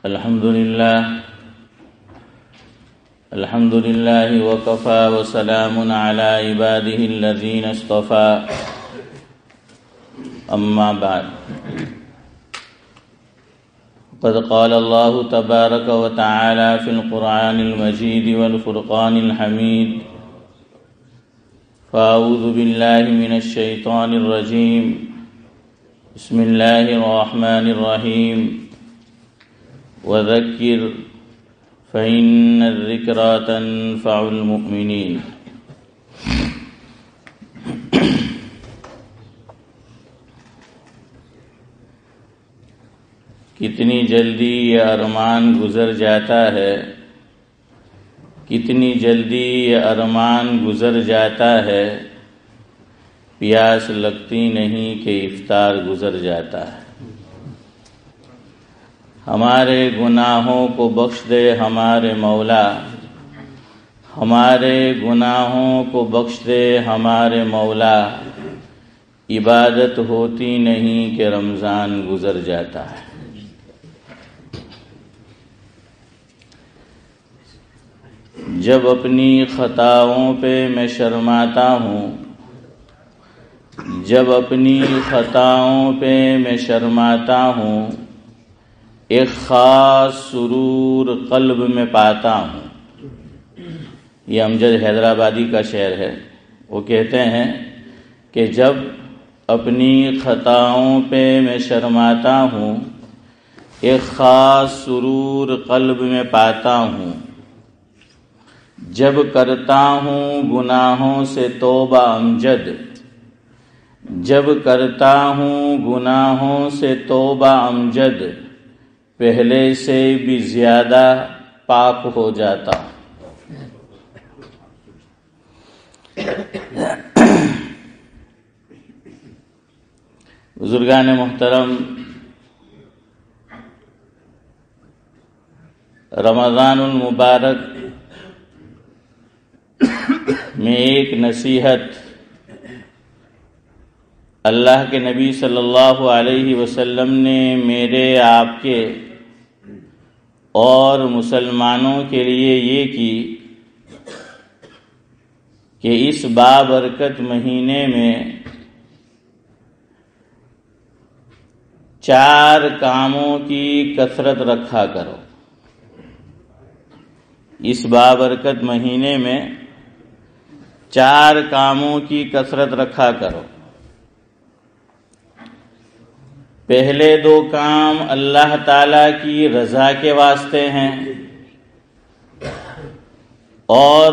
الحمد لله وكفى وسلام على عباده الذين اصطفى أما بعد قد قال الله تبارك وتعالى في القرآن المجيد والفرقان الحميد فأعوذ بالله من الشيطان الرجيم بسم الله الرحمن الرحيم وذكر فإن الذكرى تنفع المؤمنين۔ کتنی جلدی یہ ارمان گزر جاتا ہے، کتنی جلدی یہ ارمان گزر جاتا ہے، پیاس لگتی نہیں کہ افطار گزر جاتا ہے۔ ہمارے گناہوں کو بخش دے ہمارے مولا، ہمارے گناہوں کو بخش دے ہمارے مولا، عبادت ہوتی نہیں کہ رمضان گزر جاتا ہے۔ جب اپنی خطاؤں پہ میں شرماتا ہوں، جب اپنی خطاؤں پہ میں شرماتا ہوں، ایک خاص سرور قلب میں پاتا ہوں۔ یہ امجد حیدرآبادی کا شعر ہے۔ وہ کہتے ہیں کہ جب اپنی خطاؤں پہ میں شرماتا ہوں، ایک خاص سرور قلب میں پاتا ہوں، جب کرتا ہوں گناہوں سے توبہ امجد، جب کرتا ہوں گناہوں سے توبہ امجد، پہلے سے بھی زیادہ پاک ہو جاتا ہوں۔ بزرگان محترم، رمضان المبارک میں ایک نصیحت اللہ کے نبی صلی اللہ علیہ وسلم نے میرے، آپ کے اور مسلمانوں کے لیے یہ کی کہ اس بابرکت مہینے میں 4 کاموں کی کثرت رکھا کرو۔ اس بابرکت مہینے میں 4 کاموں کی کثرت رکھا کرو۔ پہلے 2 کام اللہ تعالی کی رضا کے واسطے ہیں، اور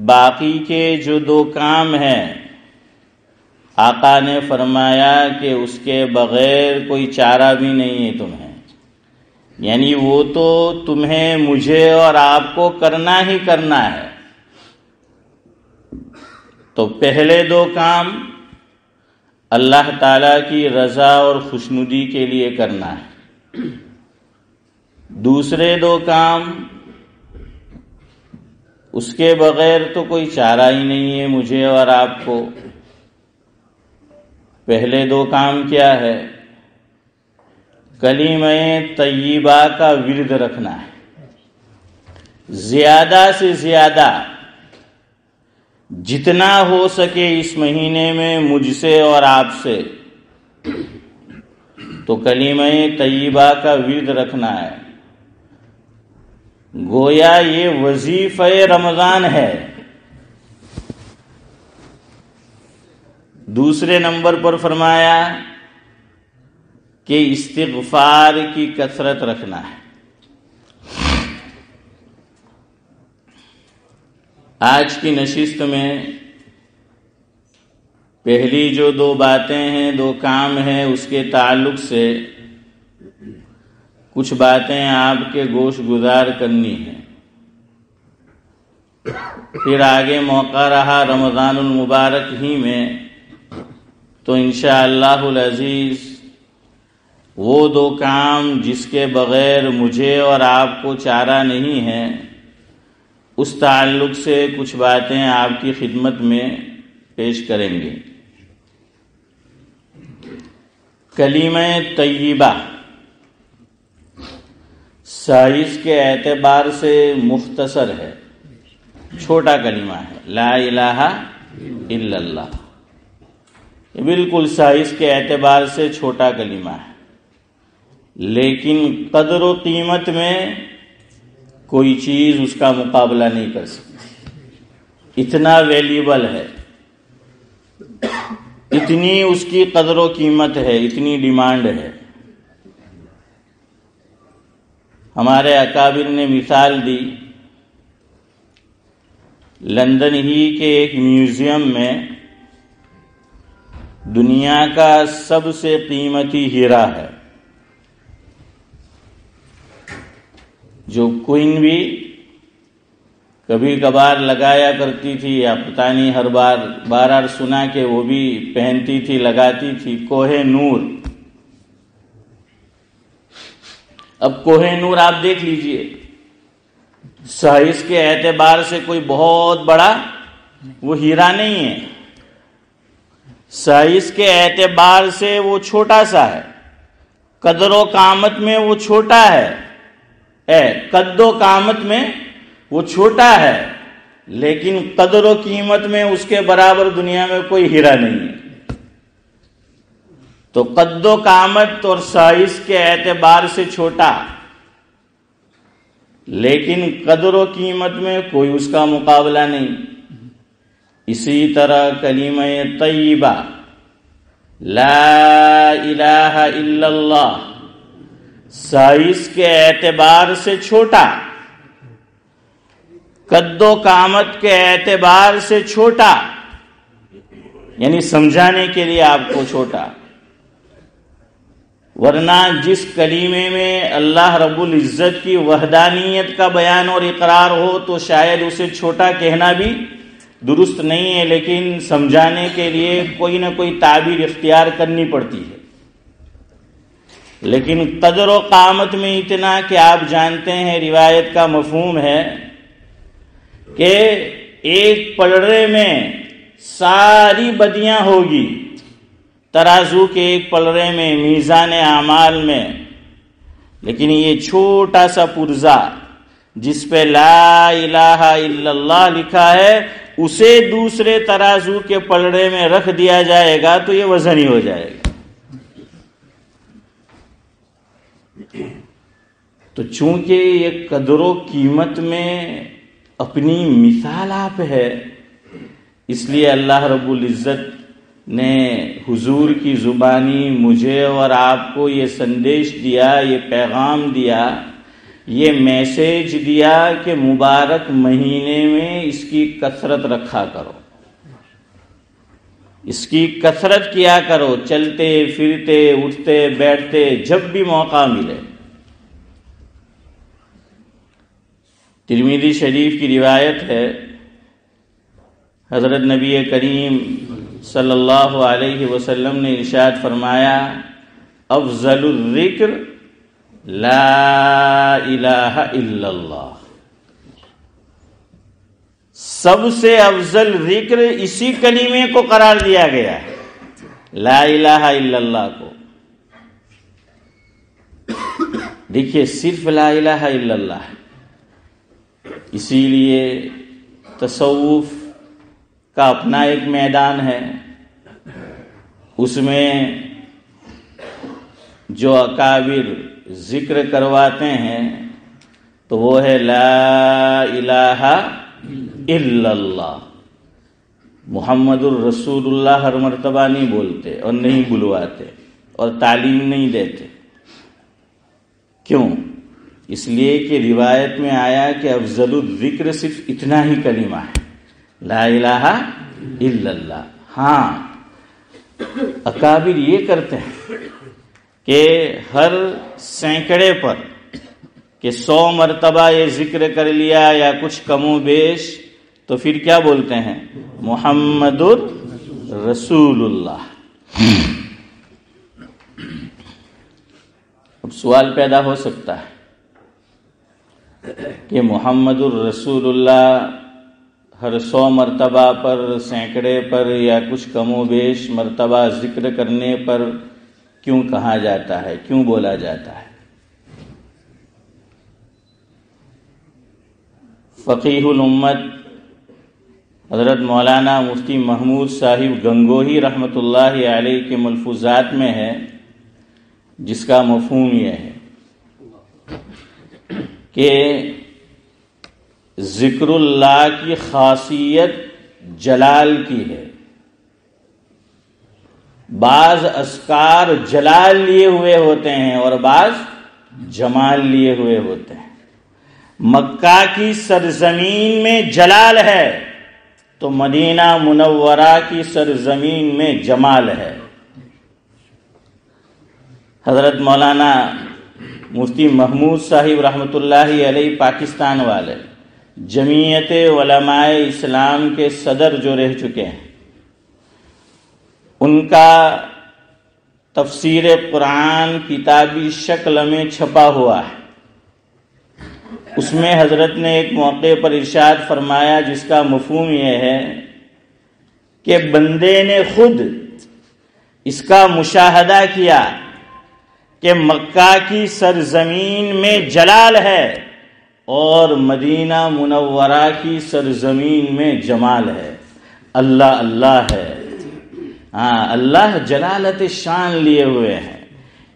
باقی کے جو 2 کام ہیں آقا نے فرمایا کہ اس کے بغیر کوئی چارہ بھی نہیں ہے تمہیں، یعنی وہ تو تمہیں، مجھے اور آپ کو کرنا ہی کرنا ہے۔ تو پہلے 2 کام اللہ تعالیٰ کی رضا اور خوشنودی کے لیے کرنا ہے۔ دوسرے 2 کام اس کے بغیر تو کوئی چارہ ہی نہیں ہے مجھے اور آپ کو۔ پہلے 2 کام کیا ہے؟ کلمہ طیبہ کا ورد رکھنا ہے، زیادہ سے زیادہ جتنا ہو سکے اس مہینے میں مجھ سے اور آپ سے تو کلمہ طیبہ کا ورد رکھنا ہے۔ گویا یہ وظیفہ رمضان ہے۔ دوسرے نمبر پر فرمایا کہ استغفار کی کثرت رکھنا ہے۔ آج کی نشست میں پہلی جو 2 باتیں ہیں، 2 کام ہیں، اس کے تعلق سے کچھ باتیں آپ کے گوش گزار کرنی ہیں۔ پھر آگے موقع رہا رمضان المبارک ہی میں تو انشاءاللہ العزیز وہ 2 کام جس کے بغیر مجھے اور آپ کو چارہ نہیں ہے، اس تعلق سے کچھ باتیں آپ کی خدمت میں پیش کریں گے۔ کلمہ طیبہ، سائز کے اعتبار سے مختصر ہے، چھوٹا کلمہ ہے، لا الہ الا اللہ، بالکل سائز کے اعتبار سے چھوٹا کلمہ ہے، لیکن قدر و قیمت میں کوئی چیز اس کا مقابلہ نہیں کر سکتی، اتنا ویلیبل ہے، اتنی اس کی قدر و قیمت ہے، اتنی ڈیمانڈ ہے۔ ہمارے اکابر نے مثال دی، لندن ہی کے ایک میوزیم میں دنیا کا سب سے قیمتی ہیرا ہے، جو کوئن بھی کبھی کبھار لگایا کرتی تھی، یا پتہ نہیں ہر بار سنا کہ وہ بھی پہنتی تھی، لگاتی تھی، کوہ نور۔ اب کوہ نور آپ دیکھ لیجئے، سائز کے اعتبار سے کوئی بہت بڑا وہ ہیرا نہیں ہے، سائز کے اعتبار سے وہ چھوٹا سا ہے، قدر و قامت میں وہ چھوٹا ہے، قد و قامت میں وہ چھوٹا ہے، لیکن قدر و قیمت میں اس کے برابر دنیا میں کوئی ہیرا نہیں ہے۔ تو قد و قامت اور سائز کے اعتبار سے چھوٹا، لیکن قدر و قیمت میں کوئی اس کا مقابلہ نہیں۔ اسی طرح کلمہ طیبہ لا الہ الا اللہ سائز کے اعتبار سے چھوٹا، قد و قامت کے اعتبار سے چھوٹا، یعنی سمجھانے کے لیے آپ کو چھوٹا، ورنہ جس کلمے میں اللہ رب العزت کی وحدانیت کا بیان اور اقرار ہو تو شاید اسے چھوٹا کہنا بھی درست نہیں ہے، لیکن سمجھانے کے لیے کوئی نہ کوئی تعبیر اختیار کرنی پڑتی ہے۔ لیکن قدر و قامت میں اتنا کہ آپ جانتے ہیں، روایت کا مفہوم ہے کہ ایک پلڑے میں ساری بدیاں ہوگی، ترازو کے ایک پلڑے میں، میزان اعمال میں، لیکن یہ چھوٹا سا پرزہ جس پہ لا الہ الا اللہ لکھا ہے، اسے دوسرے ترازو کے پلڑے میں رکھ دیا جائے گا تو یہ وزن ہی ہو جائے گا۔ تو چونکہ یہ قدر و قیمت میں اپنی مثال آپ ہے، اس لیے اللہ رب العزت نے حضور کی زبانی مجھے اور آپ کو یہ سندیش دیا، یہ پیغام دیا، یہ میسیج دیا کہ مبارک مہینے میں اس کی کثرت رکھا کرو، اس کی کثرت کیا کرو، چلتے پھرتے اٹھتے بیٹھتے جب بھی موقع ملے۔ ترمذی شریف کی روایت ہے، حضرت نبی کریم صلی اللہ علیہ وسلم نے ارشاد فرمایا، افضل الذکر لا الہ الا اللہ، سب سے افضل ذکر اسی کلمے کو قرار دیا گیا ہے، لا الہ الا اللہ کو۔ دیکھیے صرف لا الہ الا اللہ ہے، اسی لیے تصوف کا اپنا ایک میدان ہے، اس میں جو اکابر ذکر کرواتے ہیں تو وہ ہے لا الہ الا اللہ، محمد الرسول اللہ ہر مرتبہ نہیں بولتے اور نہیں بلواتے اور تعلیم نہیں دیتے۔ کیوں؟ اس لیے کہ روایت میں آیا کہ افضل الذکر صرف اتنا ہی کلمہ ہے، لا الہ الا اللہ۔ ہاں اکابر یہ کرتے ہیں کہ ہر سینکڑے پر کہ 100 مرتبہ یہ ذکر کر لیا یا کچھ کم و بیش تو پھر کیا بولتے ہیں؟ محمد الرسول اللہ۔ اب سوال پیدا ہو سکتا ہے کہ محمد الرسول اللہ ہر 100 مرتبہ پر، سینکڑے پر یا کچھ کم و بیش مرتبہ ذکر کرنے پر کیوں کہا جاتا ہے، کیوں بولا جاتا ہے؟ فقیہ الامت حضرت مولانا مفتی محمود صاحب گنگوہی رحمۃ اللہ علیہ کے ملفوظات میں ہے، جس کا مفہوم یہ ہے کہ ذکر اللہ کی خاصیت جلال کی ہے۔ بعض اذکار جلال لیے ہوئے ہوتے ہیں اور بعض جمال لیے ہوئے ہوتے ہیں۔ مکہ کی سرزمین میں جلال ہے تو مدینہ منورہ کی سرزمین میں جمال ہے۔ حضرت مولانا مفتی محمود صاحب رحمۃ اللہ علیہ پاکستان والے، جمعیت علماء اسلام کے صدر جو رہ چکے ہیں، ان کا تفسیر قرآن کتابی شکل میں چھپا ہوا ہے۔ اس میں حضرت نے ایک موقع پر ارشاد فرمایا جس کا مفہوم یہ ہے کہ بندے نے خود اس کا مشاہدہ کیا کہ مکہ کی سرزمین میں جلال ہے اور مدینہ منورہ کی سرزمین میں جمال ہے۔ اللہ اللہ ہے، ہاں اللہ جلالت شان لیے ہوئے ہیں۔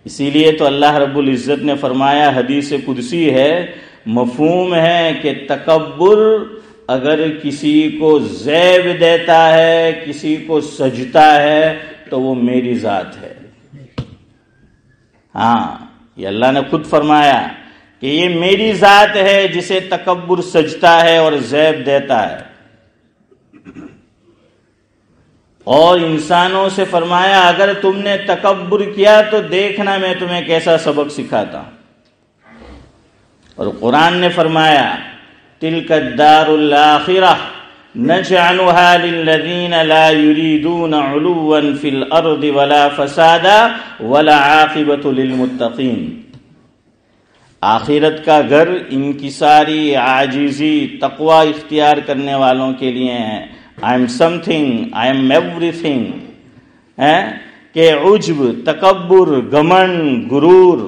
اسی لیے تو اللہ رب العزت نے فرمایا، حدیث قدسی ہے، مفہوم ہے کہ تکبر اگر کسی کو زیب دیتا ہے، کسی کو سجتا ہے، تو وہ میری ذات ہے۔ ہاں یہ اللہ نے خود فرمایا کہ یہ میری ذات ہے جسے تکبر سجتا ہے اور زیب دیتا ہے۔ اور انسانوں سے فرمایا اگر تم نے تکبر کیا تو دیکھنا میں تمہیں کیسا سبق سکھاتا ہوں۔ اور قرآن نے فرمایا تلک الدار الآخرہ نجعلها للذین لا یریدون علوا فی الارض ولا فسادا والعاقبۃ للمتقین۔ آخرت کا گھر انکساری، عاجزی، تقوی اختیار کرنے والوں کے لیے ہے۔ I am something, I am everything، کہ عجب، تکبر، گھمنڈ، غرور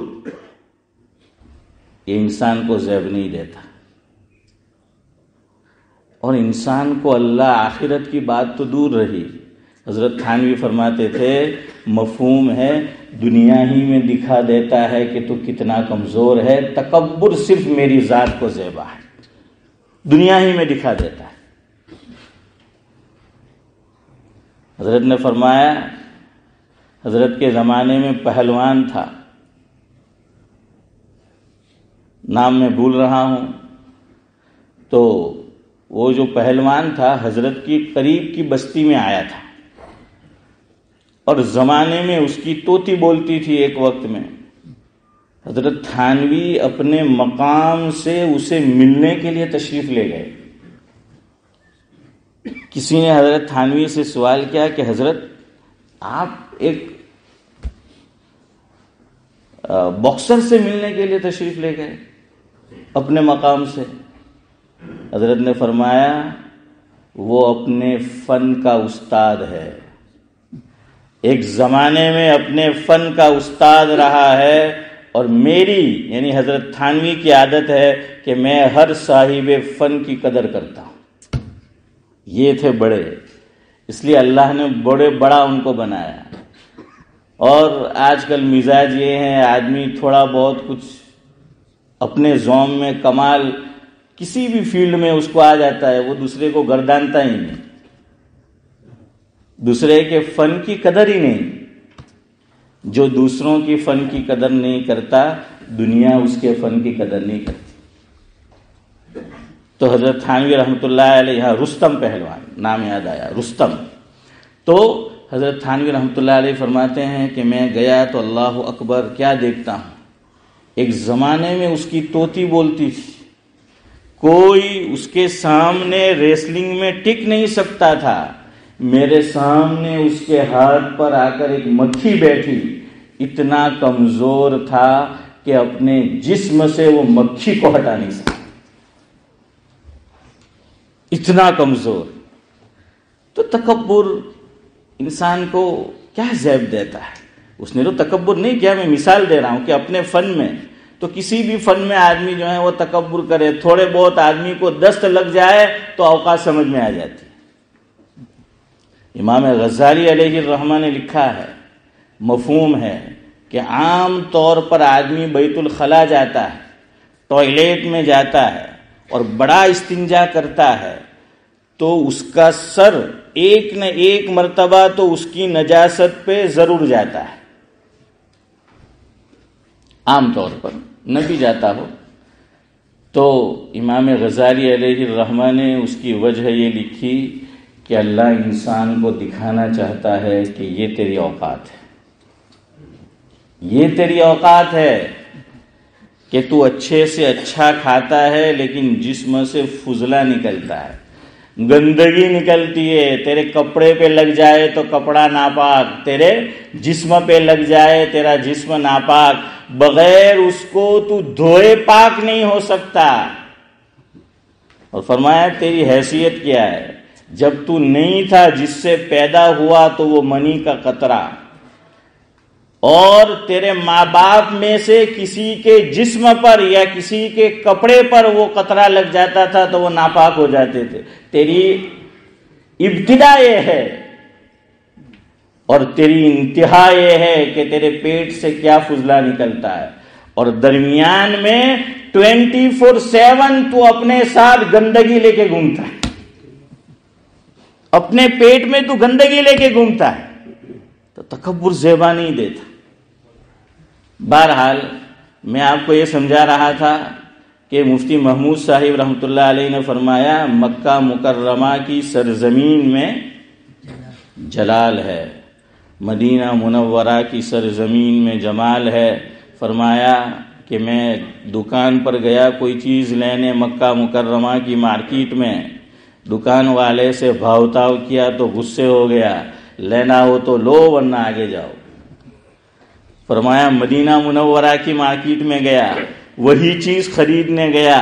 یہ انسان کو زیب نہیں دیتا۔ اور انسان کو اللہ آخرت کی بات تو دور رہی، حضرت تھانوی فرماتے تھے مفہوم ہے دنیا ہی میں دکھا دیتا ہے کہ تو کتنا کمزور ہے، تکبر صرف میری ذات کو زیبا ہے، دنیا ہی میں دکھا دیتا ہے۔ حضرت نے فرمایا حضرت کے زمانے میں پہلوان تھا، نام میں بھول رہا ہوں، تو وہ جو پہلوان تھا حضرت کی قریب کی بستی میں آیا تھا اور زمانے میں اس کی طوطی بولتی تھی۔ ایک وقت میں حضرت تھانوی اپنے مقام سے اسے ملنے کے لیے تشریف لے گئے۔ کسی نے حضرت تھانوی سے سوال کیا کہ حضرت آپ ایک باکسر سے ملنے کے لیے تشریف لے گئے اپنے مقام سے؟ حضرت نے فرمایا وہ اپنے فن کا استاد ہے، ایک زمانے میں اپنے فن کا استاد رہا ہے، اور میری یعنی حضرت تھانوی کی عادت ہے کہ میں ہر صاحب فن کی قدر کرتا ہوں۔ یہ تھے بڑے، اس لیے اللہ نے بڑا ان کو بنایا۔ اور آج کل مزاج یہ ہے آدمی تھوڑا بہت کچھ اپنے ذوق میں کمال کسی بھی فیلڈ میں اس کو آ جاتا ہے، وہ دوسرے کو گردانتا ہی نہیں، دوسرے کے فن کی قدر ہی نہیں۔ جو دوسروں کی فن کی قدر نہیں کرتا، دنیا اس کے فن کی قدر نہیں کرتی۔ تو حضرت تھانوی رحمۃ اللہ علیہ، یہاں رستم پہلوان نام یاد آیا، رستم، تو حضرت تھانوی رحمۃ اللہ علیہ فرماتے ہیں کہ میں گیا تو اللہ اکبر کیا دیکھتا ہوں، ایک زمانے میں اس کی طوطی بولتی تھی، کوئی اس کے سامنے ریسلنگ میں ٹک نہیں سکتا تھا، میرے سامنے اس کے ہاتھ پر آ کر ایک مکھی بیٹھی، اتنا کمزور تھا کہ اپنے جسم سے وہ مکھی کو ہٹا نہیں سکتا، اتنا کمزور۔ تو تکبر انسان کو کیا زیب دیتا ہے؟ اس نے تو تکبر نہیں کیا، میں مثال دے رہا ہوں کہ اپنے فن میں تو کسی بھی فن میں آدمی جو ہے وہ تکبر کرے، تھوڑے بہت آدمی کو دست لگ جائے تو اوقات سمجھ میں آ جاتی. امام غزالی علیہ الرحمہ نے لکھا ہے، مفہوم ہے کہ عام طور پر آدمی بیت الخلا جاتا ہے، ٹوائلٹ میں جاتا ہے اور بڑا استنجا کرتا ہے تو اس کا سر ایک نہ ایک مرتبہ تو اس کی نجاست پہ ضرور جاتا ہے، عام طور پر نہ بھی جاتا ہو. تو امام غزالی علیہ الرحمہ نے اس کی وجہ یہ لکھی کہ اللہ انسان کو دکھانا چاہتا ہے کہ یہ تیری اوقات ہے، یہ تیری اوقات ہے کہ تو اچھے سے اچھا کھاتا ہے لیکن جسم سے فضلہ نکلتا ہے، گندگی نکلتی ہے، تیرے کپڑے پہ لگ جائے تو کپڑا ناپاک، تیرے جسم پہ لگ جائے تیرا جسم ناپاک، بغیر اس کو تو دھوئے پاک نہیں ہو سکتا. اور فرمایا تیری حیثیت کیا ہے؟ جب تو نہیں تھا جس سے پیدا ہوا تو وہ منی کا قطرہ، اور تیرے ماں باپ میں سے کسی کے جسم پر یا کسی کے کپڑے پر وہ قطرہ لگ جاتا تھا تو وہ ناپاک ہو جاتے تھے. تیری ابتدا یہ ہے اور تیری انتہا یہ ہے کہ تیرے پیٹ سے کیا فضلہ نکلتا ہے، اور درمیان میں 24/7 تو اپنے ساتھ گندگی لے کے گھومتا ہے، اپنے پیٹ میں تو گندگی لے کے گھومتا ہے. تو تکبر زیبا نہیں دیتا. بہرحال میں آپ کو یہ سمجھا رہا تھا کہ مفتی محمود صاحب رحمۃ اللہ علیہ نے فرمایا مکہ مکرمہ کی سرزمین میں جلال ہے، مدینہ منورہ کی سرزمین میں جمال ہے. فرمایا کہ میں دکان پر گیا کوئی چیز لینے مکہ مکرمہ کی مارکیٹ میں، دکان والے سے بھاؤ تاؤ کیا تو غصے ہو گیا، لینا ہو تو لو ورنہ آگے جاؤ. فرمایا مدینہ منورہ کی مارکیٹ میں گیا، وہی چیز خریدنے گیا،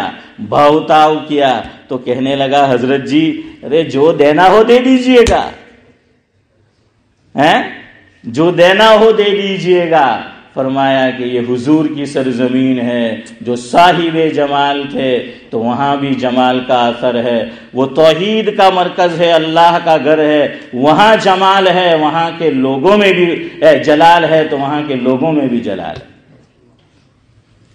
بھاؤ تاؤ کیا تو کہنے لگا حضرت جی ارے جو دینا ہو دے دیجئے گا، جو دینا ہو دے دیجئے گا. فرمایا کہ یہ حضور کی سرزمین ہے، جو صاحب جمال تھے تو وہاں بھی جمال کا اثر ہے، وہ توحید کا مرکز ہے، اللہ کا گھر ہے، وہاں جمال ہے، وہاں کے لوگوں میں بھی جلال ہے تو وہاں کے لوگوں میں بھی جلال ہے.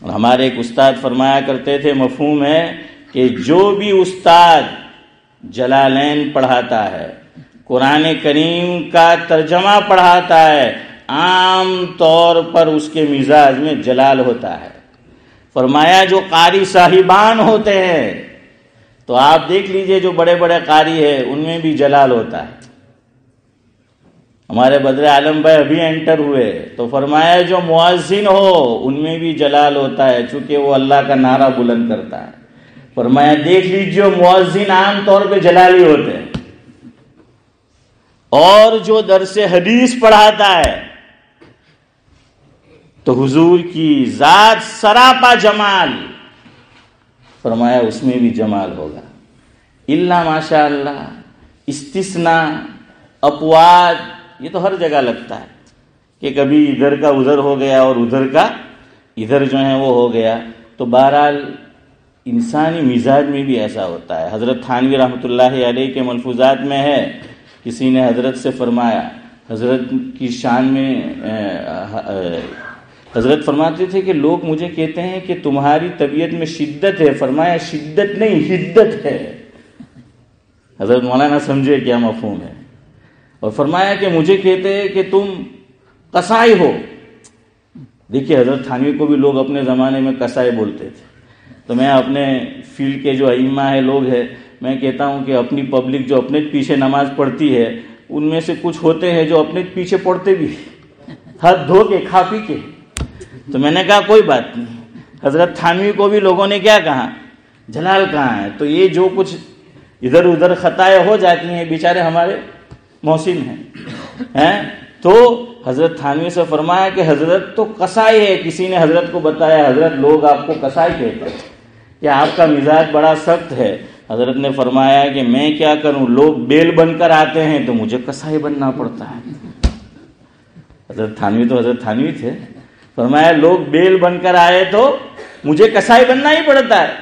اور ہمارے ایک استاد فرمایا کرتے تھے، مفہوم ہے کہ جو بھی استاد جلالین پڑھاتا ہے، قرآن کریم کا ترجمہ پڑھاتا ہے، عام طور پر اس کے مزاج میں جلال ہوتا ہے. فرمایا جو قاری صاحبان ہوتے ہیں تو آپ دیکھ لیجئے جو بڑے بڑے قاری ہیں ان میں بھی جلال ہوتا ہے. ہمارے بدر عالم بھائی ابھی انٹر ہوئے تو فرمایا جو مؤذن ہو ان میں بھی جلال ہوتا ہے چونکہ وہ اللہ کا نعرہ بلند کرتا ہے. فرمایا دیکھ لیجئے مؤذن عام طور پہ جلالی ہوتے ہیں، اور جو درس حدیث پڑھاتا ہے تو حضور کی ذات سراپا جمال، فرمایا اس میں بھی جمال ہوگا. الا ماشاء اللہ، استثناء، اپواد، یہ تو ہر جگہ لگتا ہے کہ کبھی ادھر کا ادھر ہو گیا اور ادھر کا ادھر جو ہے وہ ہو گیا. تو بہرحال انسانی مزاج میں بھی ایسا ہوتا ہے. حضرت تھانوی رحمۃ اللہ علیہ کے ملفوظات میں ہے، کسی نے حضرت سے فرمایا، حضرت کی شان میں حضرت فرماتے تھے کہ لوگ مجھے کہتے ہیں کہ تمہاری طبیعت میں شدت ہے. فرمایا شدت نہیں حدت ہے. حضرت مولانا سمجھے کیا مفہوم ہے. اور فرمایا کہ مجھے کہتے ہیں کہ تم قصائی ہو. دیکھیے حضرت تھانوی کو بھی لوگ اپنے زمانے میں قصائی بولتے تھے. تو میں اپنے فیلڈ کے جو ائمہ ہے لوگ ہیں، میں کہتا ہوں کہ اپنی پبلک جو اپنے پیچھے نماز پڑھتی ہے ان میں سے کچھ ہوتے ہیں جو اپنے پیچھے پڑھتے بھی ہاتھ دھو کے کھا پی کے. تو میں نے کہا کوئی بات نہیں. حضرت تھانوی کو بھی لوگوں نے کیا کہا، جلال کہاں ہے. تو یہ جو کچھ ادھر ادھر خطائیں ہو جاتی ہیں بیچارے ہمارے محسن ہیں. تو حضرت تھانوی سے فرمایا کہ حضرت تو قصائی ہے. کسی نے حضرت کو بتایا حضرت لوگ آپ کو قصائی کہتے ہیں کہ آپ کا مزاج بڑا سخت ہے. حضرت نے فرمایا کہ میں کیا کروں، لوگ بیل بن کر آتے ہیں تو مجھے قصائی بننا پڑتا ہے. حضرت تھانوی تو حضرت تھانوی تھے. فرمایا لوگ بیل بن کر آئے تو مجھے کسائی بننا ہی پڑتا ہے۔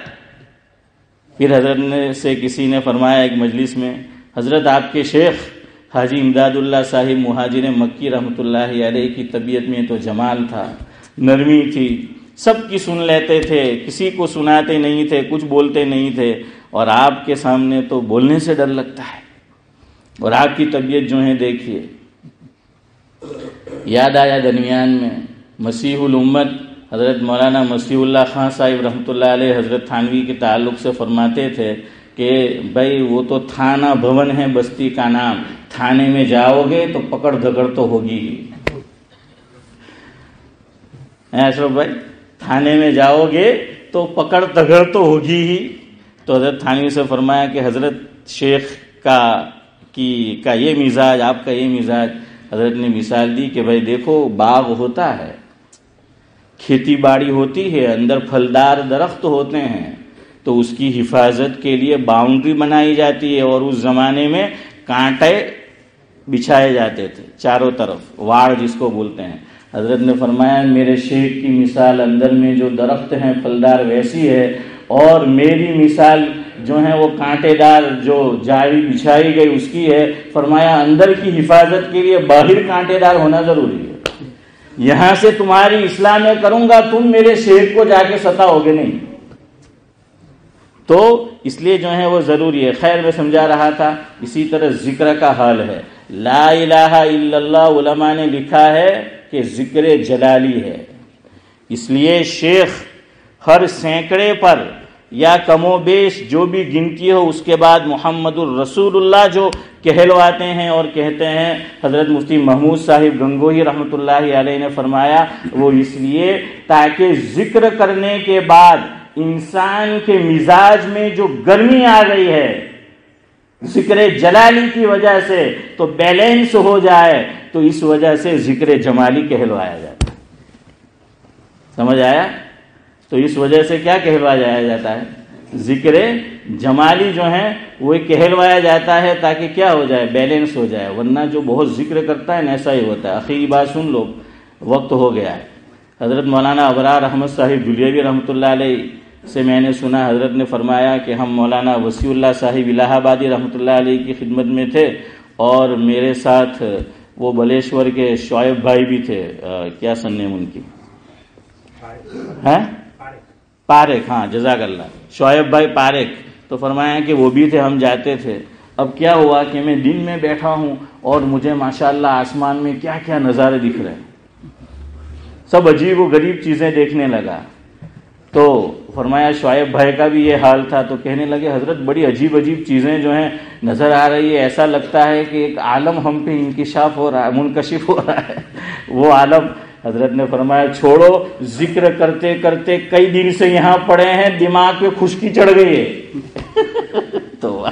پھر حضرت سے کسی نے فرمایا ایک مجلس میں، حضرت آپ کے شیخ حاجی امداد اللہ صاحب مہاجر مکی رحمۃ اللہ علیہ کی طبیعت میں تو جمال تھا، نرمی تھی، سب کی سن لیتے تھے، کسی کو سناتے نہیں تھے، کچھ بولتے نہیں تھے، اور آپ کے سامنے تو بولنے سے ڈر لگتا ہے، اور آپ کی طبیعت جو ہے دیکھیے۔ یاد آیا درمیان میں مسیح الامت حضرت مولانا مسیح اللہ خان صاحب رحمۃ اللہ علیہ حضرت تھانوی کے تعلق سے فرماتے تھے کہ بھائی وہ تو تھانہ بھون ہے بستی کا نام، تھانے میں جاؤ گے تو پکڑ دھکڑ تو ہوگی ہی۔ اشرف بھائی، تھانے میں جاؤ گے تو پکڑ دھکڑ تو ہوگی ہی۔ تو حضرت تھانوی سے فرمایا کہ حضرت شیخ کا یہ مزاج، آپ کا یہ مزاج۔ حضرت نے مثال دی کہ بھائی دیکھو، باغ ہوتا ہے، کھیتی باڑی ہوتی ہے، اندر پھلدار درخت ہوتے ہیں، تو اس کی حفاظت کے لیے باؤنڈری بنائی جاتی ہے، اور اس زمانے میں کانٹے بچھائے جاتے تھے چاروں طرف، واڑ جس کو بولتے ہیں۔ حضرت نے فرمایا میرے شیخ کی مثال اندر میں جو درخت ہیں پھلدار ویسی ہے، اور میری مثال جو ہے وہ کانٹے دار جو جالی بچھائی گئی اس کی ہے۔ فرمایا اندر کی حفاظت کے لیے باہر کانٹے دار ہونا ضروری ہے۔ یہاں سے تمہاری اصلاح میں کروں گا، تم میرے شیخ کو جا کے ستاؤ گے نہیں، تو اس لیے جو ہے وہ ضروری ہے۔ خیر میں سمجھا رہا تھا، اسی طرح ذکر کا حال ہے۔ لا الہ الا اللہ علماء نے لکھا ہے کہ ذکر جلالی ہے، اس لیے شیخ ہر سینکڑے پر یا کم و بیش جو بھی گنتی ہو اس کے بعد محمد الرسول اللہ جو کہلواتے ہیں اور کہتے ہیں۔ حضرت مفتی محمود صاحب گنگوہی رحمۃ اللہ علیہ نے فرمایا وہ اس لیے تاکہ ذکر کرنے کے بعد انسان کے مزاج میں جو گرمی آ گئی ہے ذکر جلالی کی وجہ سے تو بیلنس ہو جائے، تو اس وجہ سے ذکر جمالی کہلوایا جاتا ہے۔ سمجھ آیا؟ تو اس وجہ سے کیا کہلوایا جاتا ہے؟ ذکر جمالی جو ہے وہ کہلوایا جاتا ہے تاکہ کیا ہو جائے؟ بیلنس ہو جائے، ورنہ جو بہت ذکر کرتا ہے نا ایسا ہی ہوتا ہے۔ آخری بات سن لو، وقت ہو گیا ہے۔ حضرت مولانا ابرار احمد صاحب دلیوی رحمۃ اللہ علیہ سے میں نے سنا، حضرت نے فرمایا کہ ہم مولانا وسیع اللہ صاحب الہ آبادی رحمۃ اللہ علیہ کی خدمت میں تھے، اور میرے ساتھ وہ بلیشور کے شعیب بھائی بھی تھے، کیا سنیم ان کی؟ پارک، ہاں جزاک اللہ، شعیب بھائی پارک۔ تو فرمایا کہ وہ بھی تھے، ہم جاتے تھے۔ اب کیا ہوا کہ میں دن میں بیٹھا ہوں اور مجھے ماشاءاللہ آسمان میں کیا کیا نظارے دکھ رہے ہیں، سب عجیب و غریب چیزیں دیکھنے لگا۔ تو فرمایا شعیب بھائی کا بھی یہ حال تھا، تو کہنے لگے حضرت بڑی عجیب عجیب چیزیں جو ہیں نظر آ رہی ہے، ایسا لگتا ہے کہ ایک عالم ہم پہ انکشاف ہو رہا ہے، منکشف ہو رہا ہے۔ وہ عالم حضرت نے فرمایا چھوڑو، ذکر کرتے کرتے کئی دن سے یہاں پڑے ہیں، دماغ پہ خشکی چڑھ گئی ہے۔ تو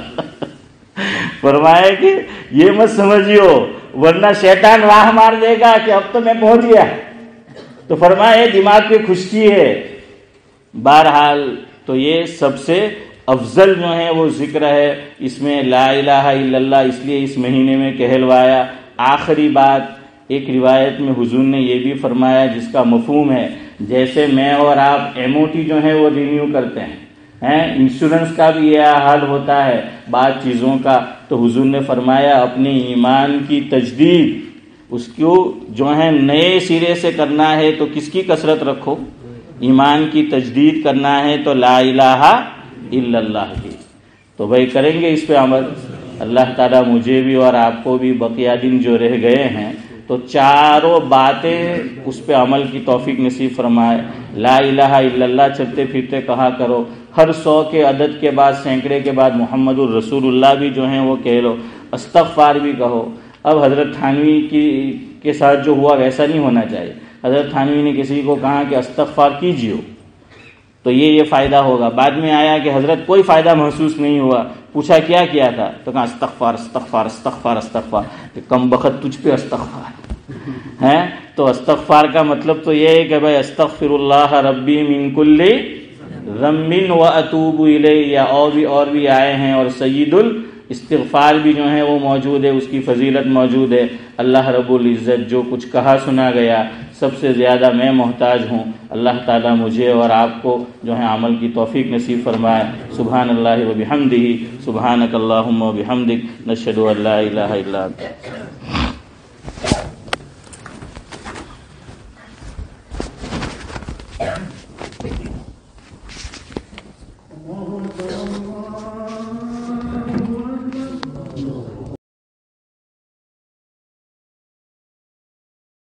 فرمایا کہ یہ مت سمجھیو ورنہ شیطان راہ مار دے گا کہ اب تو میں پہنچ گیا۔ تو فرمایا دماغ پہ خشکی ہے۔ بہرحال تو یہ سب سے افضل جو ہے وہ ذکر ہے، اس میں لا الہ الا اللہ اس لیے اس مہینے میں کہلوایا۔ آخری بات، ایک روایت میں حضور نے یہ بھی فرمایا جس کا مفہوم ہے، جیسے میں اور آپ ایم او ٹی جو ہے وہ رینیو کرتے ہیں، انشورنس کا بھی یہ حال ہوتا ہے بعض چیزوں کا، تو حضور نے فرمایا اپنے ایمان کی تجدید اس کو جو ہے نئے سرے سے کرنا ہے تو کس کی کثرت رکھو؟ ایمان کی تجدید کرنا ہے تو لا الہ الا اللہ کی۔ تو بھائی کریں گے اس پہ عمل۔ اللہ تعالیٰ مجھے بھی اور آپ کو بھی بقیہ دن جو رہ گئے ہیں تو چاروں باتیں اس پہ عمل کی توفیق نصیب فرمائے۔ لا الہ الا اللہ چلتے پھرتے کہا کرو، ہر 100 کے عدد کے بعد سینکڑے کے بعد محمد الرسول اللہ بھی جو ہیں وہ کہہ لو، استغفار بھی کہو۔ اب حضرت تھانوی کے ساتھ جو ہوا ویسا نہیں ہونا چاہیے۔ حضرت تھانوی نے کسی کو کہا کہ استغفار کیجیے تو یہ فائدہ ہوگا، بعد میں آیا کہ حضرت کوئی فائدہ محسوس نہیں ہوا، پوچھا کیا کیا تھا تو کہا استغفار استغفار استغفار استغفار، کہ کم بخت تجھ پہ استغفار ہے۔ تو استغفار کا مطلب تو یہ ہے کہ بھائی استغفر اللہ ربی من کل ذنب واتوب الیہ، یا اور بھی آئے ہیں، اور سید الاستغفار بھی جو ہے وہ موجود ہے، اس کی فضیلت موجود ہے۔ اللہ رب العزت جو کچھ کہا سنا گیا سب سے زیادہ میں محتاج ہوں. اللہ تعالیٰ مجھے اور آپ کو جو ہے عمل کی توفیق نصیب فرمائے. سبحان اللہ و بحمدہ، سبحانک اللہم و بحمدک، نشہد ان لا الہ الا انت.